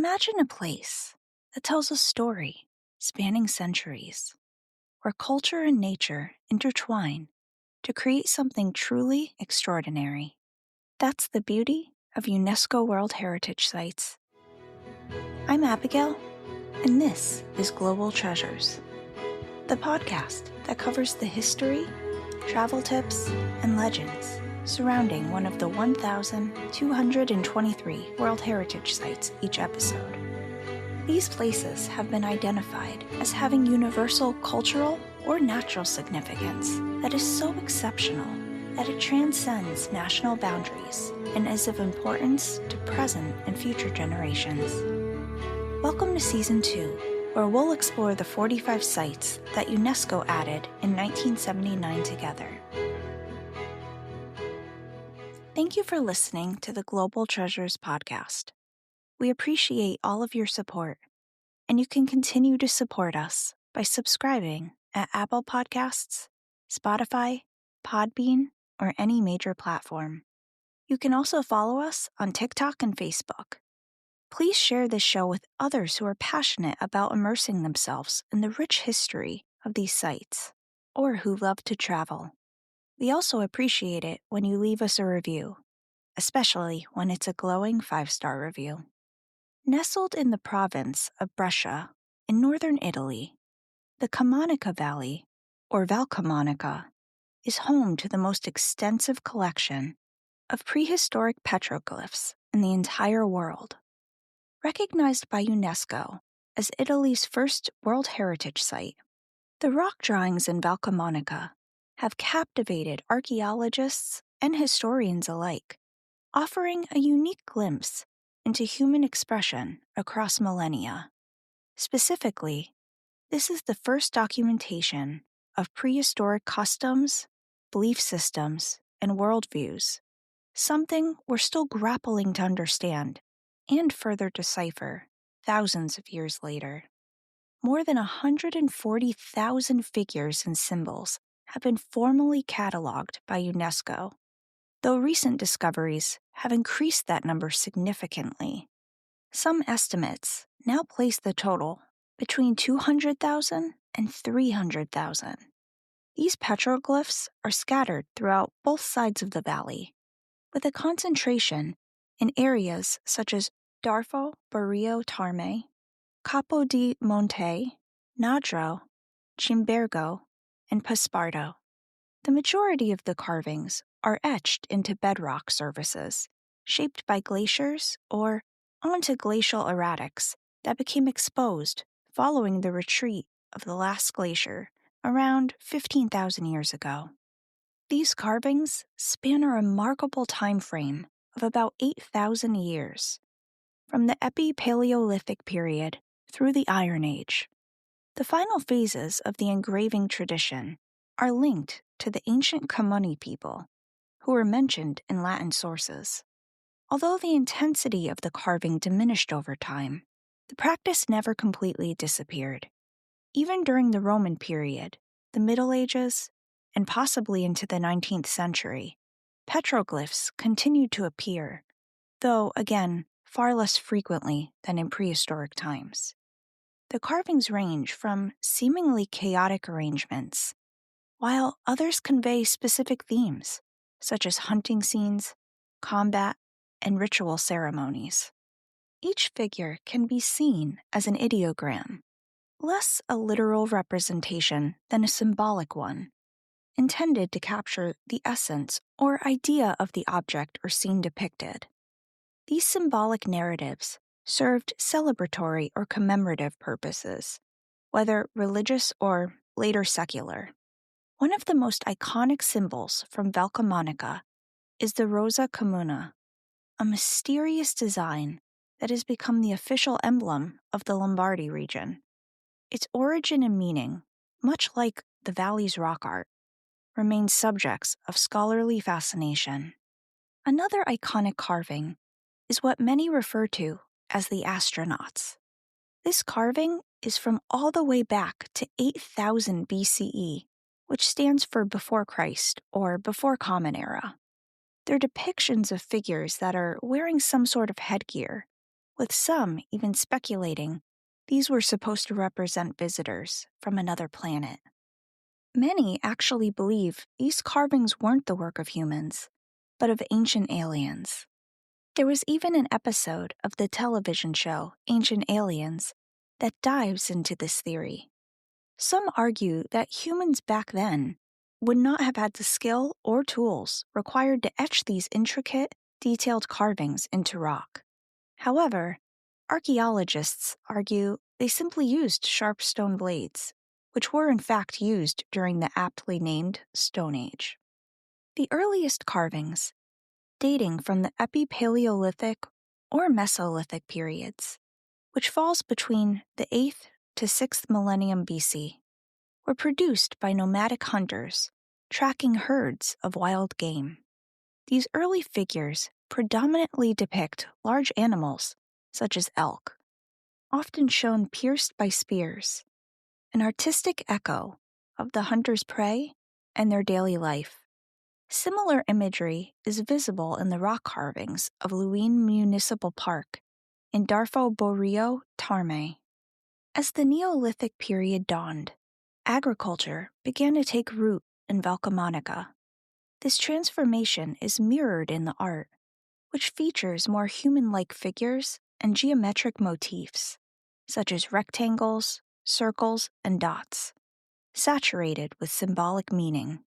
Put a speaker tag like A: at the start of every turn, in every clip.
A: Imagine a place that tells a story spanning centuries, where culture and nature intertwine to create something truly extraordinary. That's the beauty of UNESCO World Heritage Sites. I'm Abigail, and this is Global Treasures, the podcast that covers the history, travel tips, and legends surrounding one of the 1,223 World Heritage Sites each episode. These places have been identified as having universal cultural or natural significance that is so exceptional that it transcends national boundaries and is of importance to present and future generations. Welcome to Season 2, where we'll explore the 45 sites that UNESCO added in 1979 together. Thank you for listening to the Global Treasures podcast. We appreciate all of your support, and you can continue to support us by subscribing at Apple Podcasts, Spotify, Podbean, or any major platform. You can also follow us on TikTok and Facebook. Please share this show with others who are passionate about immersing themselves in the rich history of these sites, or who love to travel. We also appreciate it when you leave us a review, especially when it's a glowing 5-star review. Nestled in the province of Brescia in northern Italy, the Camonica Valley, or Valcamonica, is home to the most extensive collection of prehistoric petroglyphs in the entire world. Recognized by UNESCO as Italy's first World Heritage Site, the rock drawings in Valcamonica have captivated archaeologists and historians alike, offering a unique glimpse into human expression across millennia. Specifically, this is the first documentation of prehistoric customs, belief systems, and worldviews, something we're still grappling to understand and further decipher thousands of years later. More than 140,000 figures and symbols have been formally cataloged by UNESCO, though recent discoveries have increased that number significantly. Some estimates now place the total between 200,000 and 300,000. These petroglyphs are scattered throughout both sides of the valley, with a concentration in areas such as Darfo Barrio Tarme, Capo di Monte, Nadro, Cimbergo, and Paspardo. The majority of the carvings are etched into bedrock surfaces, shaped by glaciers or onto glacial erratics that became exposed following the retreat of the last glacier around 15,000 years ago. These carvings span a remarkable time frame of about 8,000 years, from the Epi-Paleolithic period through the Iron Age. The final phases of the engraving tradition are linked to the ancient Camoni people, who are mentioned in Latin sources. Although the intensity of the carving diminished over time, the practice never completely disappeared. Even during the Roman period, the Middle Ages, and possibly into the 19th century, petroglyphs continued to appear, though, again, far less frequently than in prehistoric times. The carvings range from seemingly chaotic arrangements, while others convey specific themes, such as hunting scenes, combat, and ritual ceremonies. Each figure can be seen as an ideogram, less a literal representation than a symbolic one, intended to capture the essence or idea of the object or scene depicted. These symbolic narratives served celebratory or commemorative purposes, whether religious or later secular. One of the most iconic symbols from Valcamonica is the Rosa Comuna, a mysterious design that has become the official emblem of the Lombardy region. Its origin and meaning, much like the valley's rock art, remain subjects of scholarly fascination. Another iconic carving is what many refer to as the astronauts. This carving is from all the way back to 8,000 BCE, which stands for before Christ or before Common Era. They're depictions of figures that are wearing some sort of headgear, with some even speculating these were supposed to represent visitors from another planet. Many actually believe these carvings weren't the work of humans, but of ancient aliens. There was even an episode of the television show Ancient Aliens that dives into this theory. Some argue that humans back then would not have had the skill or tools required to etch these intricate, detailed carvings into rock. However, archaeologists argue they simply used sharp stone blades, which were in fact used during the aptly named Stone Age. The earliest carvings, dating from the Epipaleolithic or Mesolithic periods, which falls between the 8th to 6th millennium BC, were produced by nomadic hunters tracking herds of wild game. These early figures predominantly depict large animals, such as elk, often shown pierced by spears, an artistic echo of the hunter's prey and their daily life. Similar imagery is visible in the rock carvings of Luine Municipal Park in Darfo Borio, Tarme. As the Neolithic period dawned, agriculture began to take root in Valcamonica. This transformation is mirrored in the art, which features more human-like figures and geometric motifs, such as rectangles, circles, and dots, saturated with symbolic meaning.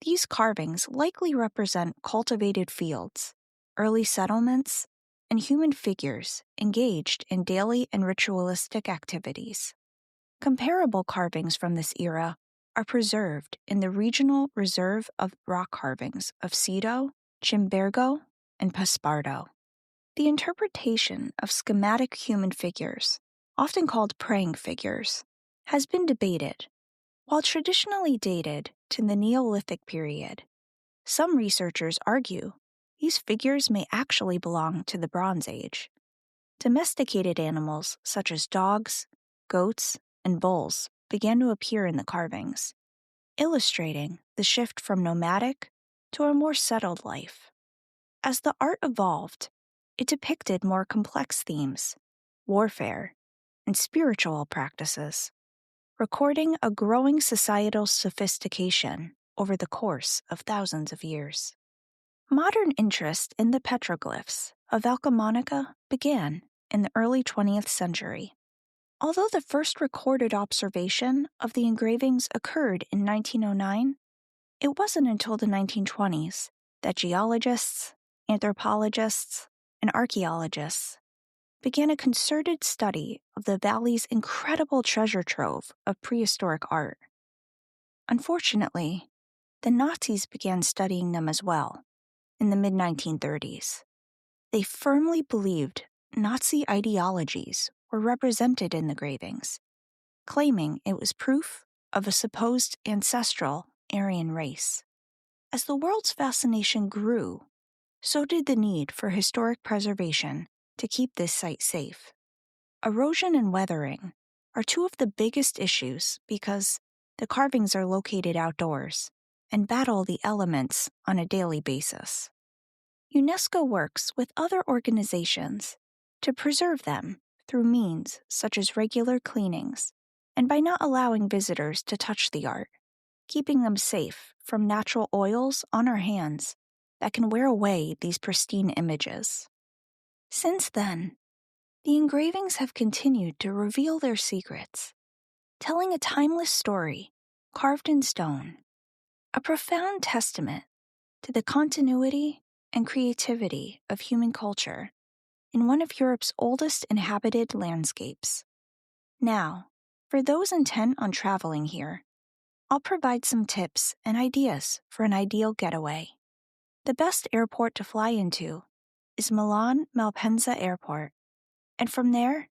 A: These carvings likely represent cultivated fields, early settlements, and human figures engaged in daily and ritualistic activities. Comparable carvings from this era are preserved in the Regional Reserve of Rock Carvings of Sido, Chimbergo, and Paspardo. The interpretation of schematic human figures, often called praying figures, has been debated. While traditionally dated to the Neolithic period, some researchers argue these figures may actually belong to the Bronze Age. Domesticated animals such as dogs, goats, and bulls began to appear in the carvings, illustrating the shift from nomadic to a more settled life. As the art evolved, it depicted more complex themes, warfare, and spiritual practices, recording a growing societal sophistication over the course of thousands of years. Modern interest in the petroglyphs of Valcamonica began in the early 20th century. Although the first recorded observation of the engravings occurred in 1909, it wasn't until the 1920s that geologists, anthropologists, and archaeologists began a concerted study of the valley's incredible treasure trove of prehistoric art. Unfortunately, the Nazis began studying them as well in the mid-1930s. They firmly believed Nazi ideologies were represented in the engravings, claiming it was proof of a supposed ancestral Aryan race. As the world's fascination grew, so did the need for historic preservation to keep this site safe. Erosion and weathering are two of the biggest issues because the carvings are located outdoors and battle the elements on a daily basis. UNESCO works with other organizations to preserve them through means such as regular cleanings and by not allowing visitors to touch the art, keeping them safe from natural oils on our hands that can wear away these pristine images. Since then, the engravings have continued to reveal their secrets, telling a timeless story carved in stone, a profound testament to the continuity and creativity of human culture in one of Europe's oldest inhabited landscapes. Now, for those intent on traveling here, I'll provide some tips and ideas for an ideal getaway. The best airport to fly into is Milan Malpensa Airport, and from there,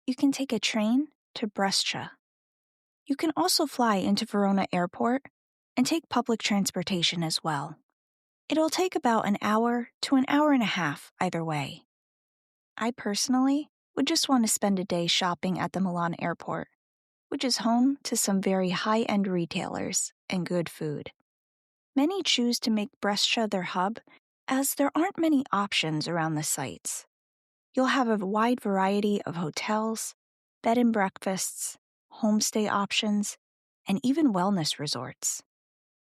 A: you can take a train to Brescia. You can also fly into Verona Airport and take public transportation as well. It'll take about an hour to an hour and a half either way. I personally would just want to spend a day shopping at the Milan Airport, which is home to some very high-end retailers and good food. Many choose to make Brescia their hub as there aren't many options around the sites. You'll have a wide variety of hotels, bed and breakfasts, homestay options, and even wellness resorts.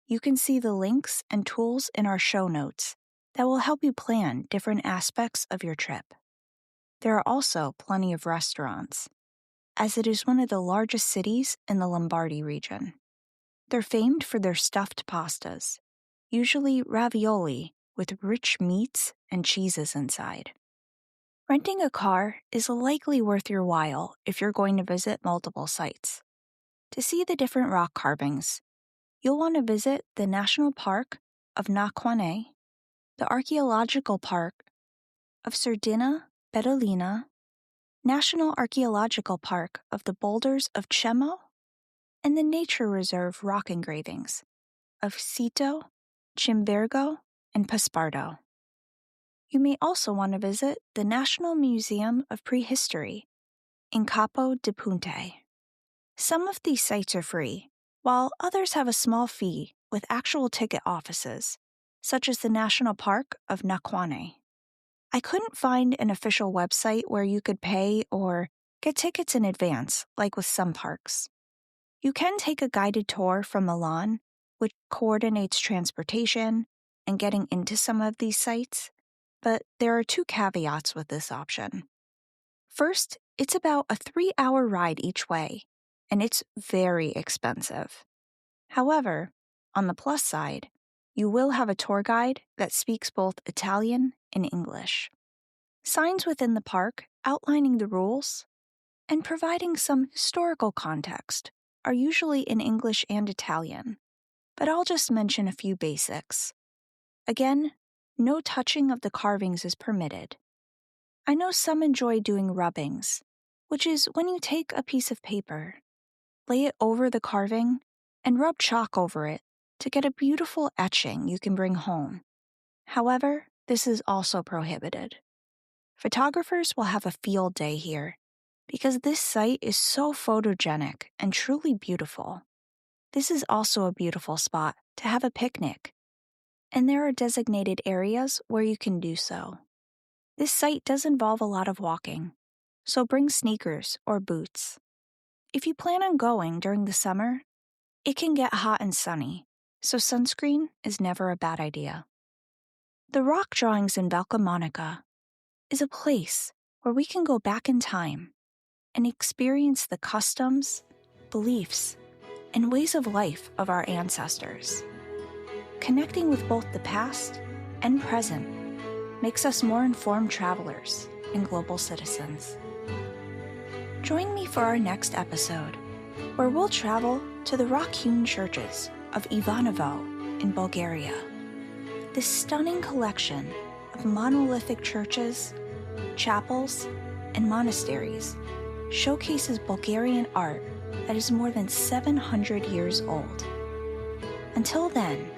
A: You can see the links and tools in our show notes that will help you plan different aspects of your trip. There are also plenty of restaurants, as it is one of the largest cities in the Lombardy region. They're famed for their stuffed pastas, usually ravioli with rich meats and cheeses inside. Renting a car is likely worth your while if you're going to visit multiple sites. To see the different rock carvings, you'll want to visit the National Park of Naquane, the Archaeological Park of Sardina Bedolina, National Archaeological Park of the Boulders of Cemo, and the Nature Reserve rock engravings of Cito, Cimbergo, and Paspardo. You may also want to visit the National Museum of Prehistory in Capo di Ponte. Some of these sites are free, while others have a small fee with actual ticket offices, such as the National Park of Naquane. I couldn't find an official website where you could pay or get tickets in advance, like with some parks. You can take a guided tour from Milan, which coordinates transportation and getting into some of these sites, but there are 2 caveats with this option. First, it's about a 3-hour ride each way, and it's very expensive. However, on the plus side, you will have a tour guide that speaks both Italian and English. Signs within the park outlining the rules and providing some historical context are usually in English and Italian, but I'll just mention a few basics. Again, no touching of the carvings is permitted. I know some enjoy doing rubbings, which is when you take a piece of paper, lay it over the carving, and rub chalk over it to get a beautiful etching you can bring home. However, this is also prohibited. Photographers will have a field day here because this site is so photogenic and truly beautiful. This is also a beautiful spot to have a picnic, and there are designated areas where you can do so. This site does involve a lot of walking, so bring sneakers or boots. If you plan on going during the summer, it can get hot and sunny, so sunscreen is never a bad idea. The rock drawings in Valcamonica is a place where we can go back in time and experience the customs, beliefs, and ways of life of our ancestors. Connecting with both the past and present makes us more informed travelers and global citizens. Join me for our next episode, where we'll travel to the rock-hewn churches of Ivanovo in Bulgaria. This stunning collection of monolithic churches, chapels, and monasteries showcases Bulgarian art that is more than 700 years old. Until then,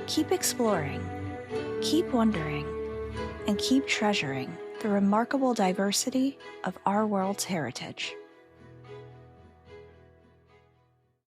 A: keep exploring, keep wondering, and keep treasuring the remarkable diversity of our world's heritage.